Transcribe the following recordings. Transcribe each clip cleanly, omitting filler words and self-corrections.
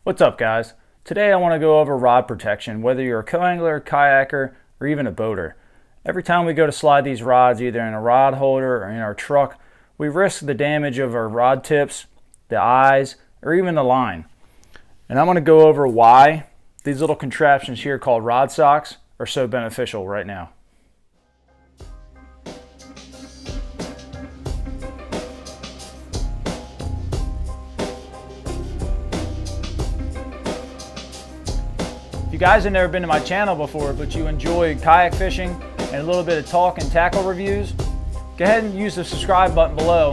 What's up, guys? Today I want to go over rod protection, whether you're a co-angler, kayaker, or even a boater. Every time we go to slide these rods, either in a rod holder or in our truck, we risk the damage of our rod tips, the eyes, or even the line. And I'm going to go over why these little contraptions here called RodSox are so beneficial right now. If you guys have never been to my channel before, but you enjoy kayak fishing and a little bit of talk and tackle reviews, go ahead and use the subscribe button below.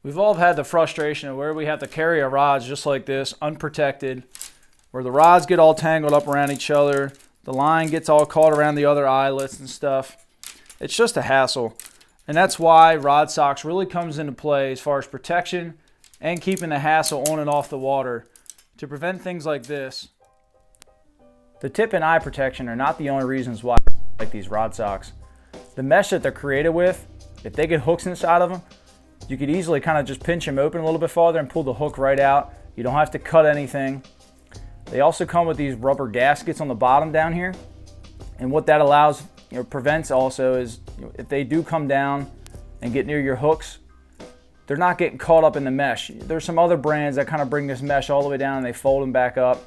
We've all had the frustration of where we have to carry our rods just like this, unprotected, where the rods get all tangled up around each other. The line gets all caught around the other eyelets and stuff. It's just a hassle. And that's why RodSox really comes into play as far as protection and keeping the hassle on and off the water to prevent things like this. The tip and eye protection are not the only reasons why I like these RodSox. The mesh that they're created with, if they get hooks inside of them, you could easily kind of just pinch them open a little bit farther and pull the hook right out. You don't have to cut anything. They also come with these rubber gaskets on the bottom down here. And what that allows, prevents also is if they do come down and get near your hooks, they're not getting caught up in the mesh. There's some other brands that kind of bring this mesh all the way down and they fold them back up.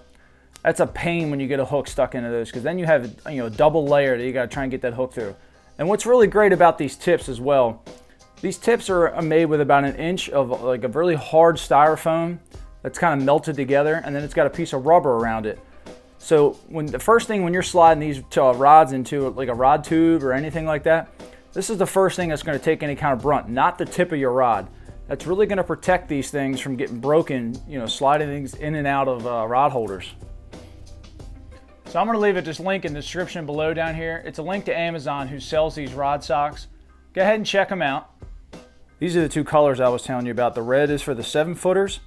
That's a pain when you get a hook stuck into those, because then you have a double layer that you got to try and get that hook through. And what's really great about these tips as well, these tips are made with about an inch of like a really hard styrofoam that's kind of melted together, and then it's got a piece of rubber around it. So the first thing when you're sliding these rods into like a rod tube or anything like that, this is the first thing that's going to take any kind of brunt, not the tip of your rod. That's really going to protect these things from getting broken, sliding things in and out of rod holders. So I'm going to leave this link in the description below down here. It's a link to Amazon who sells these RodSox. Go ahead and check them out. These are the two colors I was telling you about. The red is for the 7-footers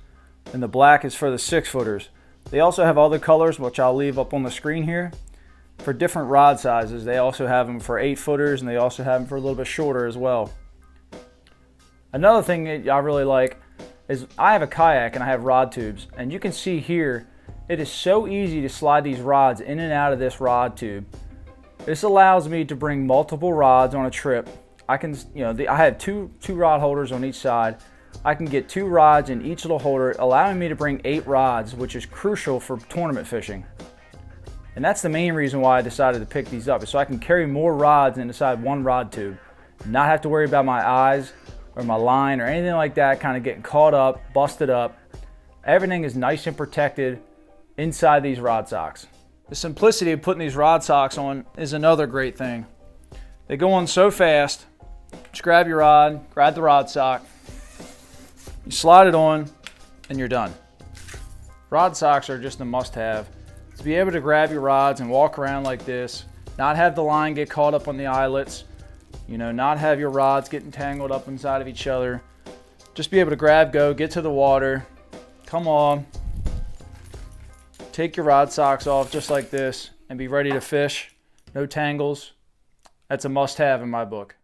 and the black is for the 6-footers. They also have other colors, which I'll leave up on the screen here, for different rod sizes. They also have them for 8-footers and they also have them for a little bit shorter as well. Another thing that I really like is I have a kayak and I have rod tubes, and you can see here it is so easy to slide these rods in and out of this rod tube. This allows me to bring multiple rods on a trip. I can, I have two rod holders on each side. I can get 2 rods in each little holder, allowing me to bring 8 rods, which is crucial for tournament fishing. And that's the main reason why I decided to pick these up, is so I can carry more rods inside one rod tube, not have to worry about my eyes or my line or anything like that kind of getting caught up, busted up. Everything is nice and protected inside these RodSox. The simplicity of putting these RodSox on is another great thing. They go on so fast. Just grab your rod, grab the RodSox, you slide it on, and you're done. RodSox are just a must-have. To be able to grab your rods and walk around like this, not have the line get caught up on the eyelets, not have your rods getting tangled up inside of each other. Just be able to grab, go, get to the water, come on, take your RodSox off just like this, and be ready to fish. No tangles. That's a must-have in my book.